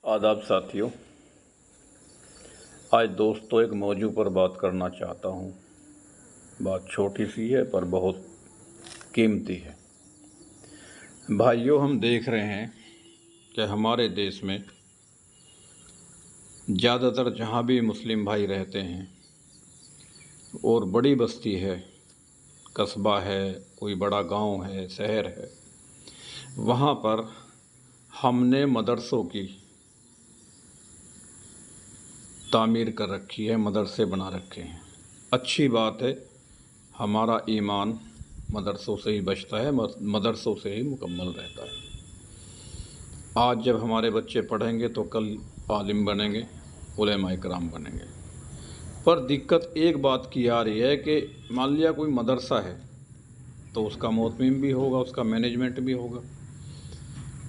आदाब साथियों, आज दोस्तों एक मौजू पर बात करना चाहता हूँ। बात छोटी सी है पर बहुत कीमती है। भाइयों, हम देख रहे हैं कि हमारे देश में ज़्यादातर जहाँ भी मुस्लिम भाई रहते हैं और बड़ी बस्ती है, कस्बा है, कोई बड़ा गांव है, शहर है, वहाँ पर हमने मदरसों की तामीर कर रखी है, मदरसे बना रखे हैं। अच्छी बात है, हमारा ईमान मदरसों से ही बचता है, मदरसों से ही मुकम्मल रहता है। आज जब हमारे बच्चे पढ़ेंगे तो कल आलिम बनेंगे, उलेमा इकराम बनेंगे। पर दिक्कत एक बात की आ रही है कि मान लिया कोई मदरसा है तो उसका मोहतमिम भी होगा, उसका मैनेजमेंट भी होगा।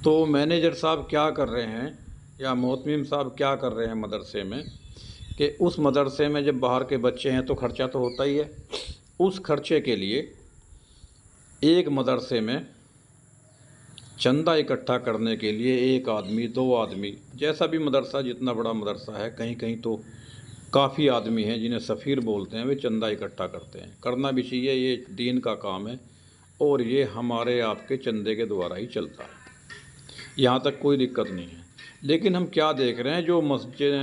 तो मैनेजर साहब क्या कर रहे हैं या मोहतमिम साहब क्या कर रहे हैं मदरसे में कि उस मदरसे में जब बाहर के बच्चे हैं तो ख़र्चा तो होता ही है। उस खर्चे के लिए एक मदरसे में चंदा इकट्ठा करने के लिए एक आदमी, दो आदमी, जैसा भी मदरसा, जितना बड़ा मदरसा है, कहीं कहीं तो काफ़ी आदमी हैं जिन्हें सफ़ीर बोलते हैं, वे चंदा इकट्ठा करते हैं। करना भी चाहिए, ये दीन का काम है और ये हमारे आपके चंदे के द्वारा ही चलता है, यहाँ तक कोई दिक्कत नहीं है। लेकिन हम क्या देख रहे हैं, जो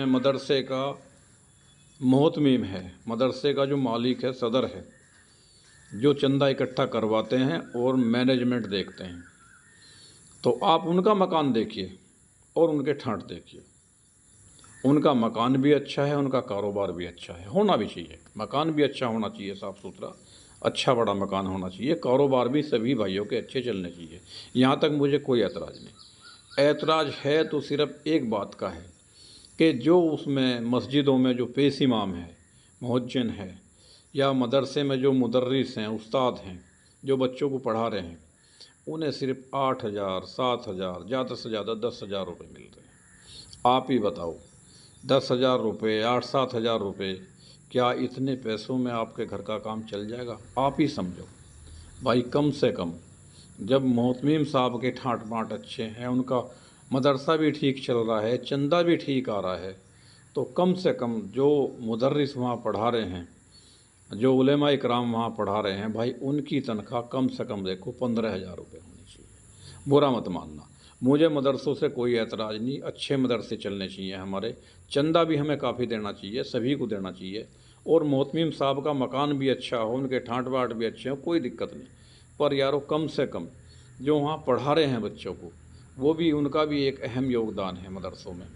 मदरसे का मोहतमीम है, मदरसे का जो मालिक है, सदर है, जो चंदा इकट्ठा करवाते हैं और मैनेजमेंट देखते हैं, तो आप उनका मकान देखिए और उनके ठाट देखिए। उनका मकान भी अच्छा है, उनका कारोबार भी अच्छा है, होना भी चाहिए। मकान भी अच्छा होना चाहिए, साफ़ सुथरा, अच्छा बड़ा मकान होना चाहिए। कारोबार भी सभी भाइयों के अच्छे चलने चाहिए, यहाँ तक मुझे कोई एतराज़ नहीं। एतराज़ है तो सिर्फ़ एक बात का है कि जो उसमें मस्जिदों में जो पेश इमाम है, मुअज्जिन है, या मदरसे में जो मुदर्रिस हैं, उस्ताद हैं, जो बच्चों को पढ़ा रहे हैं, उन्हें सिर्फ 8,000, 7,000, ज़्यादा से ज़्यादा 10,000 रुपये मिल रहे हैं। आप ही बताओ, 10,000 रुपये, 8-7 हज़ार रुपये, क्या इतने पैसों में आपके घर का काम चल जाएगा? आप ही समझो भाई। कम से कम जब मोहतमीम साहब के ठाट बाट अच्छे हैं, उनका मदरसा भी ठीक चल रहा है, चंदा भी ठीक आ रहा है, तो कम से कम जो मुदर्रिस वहाँ पढ़ा रहे हैं, जो उलेमा इकराम वहाँ पढ़ा रहे हैं, भाई उनकी तनख्वाह कम से कम देखो 15,000 रुपये होनी चाहिए। बुरा मत मानना, मुझे मदरसों से कोई एतराज़ नहीं, अच्छे मदरसे चलने चाहिए हमारे, चंदा भी हमें काफ़ी देना चाहिए, सभी को देना चाहिए, और मोहतमीम साहब का मकान भी अच्छा हो, उनके ठाट बाट भी अच्छे हो, कोई दिक्कत नहीं। पर यारो, कम से कम जो वहाँ पढ़ा रहे हैं बच्चों को, वो भी, उनका भी एक अहम योगदान है मदरसों में,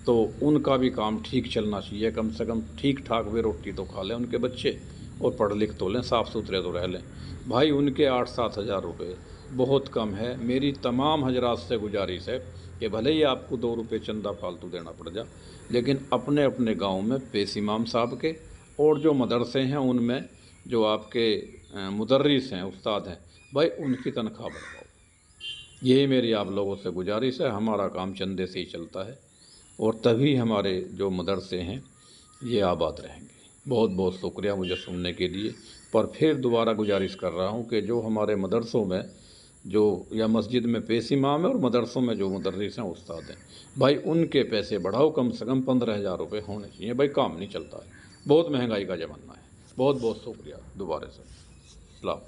तो उनका भी काम ठीक चलना चाहिए। कम से कम ठीक ठाक वे रोटी तो खा लें उनके बच्चे, और पढ़ लिख तो लें, साफ़ सुथरे तो रह लें। भाई उनके 8-7 हज़ार रुपये बहुत कम है। मेरी तमाम हजरात से गुजारिश है कि भले ही आपको 2 रुपये चंदा फालतू देना पड़ जाए, लेकिन अपने अपने गाँव में पेश इमाम साहब के और जो मदरसे हैं उनमें जो आपके मुदर्रिस हैं, उस्ताद हैं, भाई उनकी तनख्वाह बढ़ाओ। यही मेरी आप लोगों से गुजारिश है। हमारा काम चंदे से ही चलता है और तभी हमारे जो मदरसे हैं ये आबाद रहेंगे। बहुत बहुत शुक्रिया मुझे सुनने के लिए। पर फिर दोबारा गुजारिश कर रहा हूँ कि जो हमारे मदरसों में जो, या मस्जिद में पेश इमाम है और मदरसों में जो मुदर्रिस हैं, उस्ताद हैं, भाई उनके पैसे बढ़ाओ। कम से कम 15,000 रुपये होने चाहिए। भाई काम नहीं चलता है, बहुत महंगाई का ज़माना है। बहुत बहुत शुक्रिया दोबारा से। सलाम।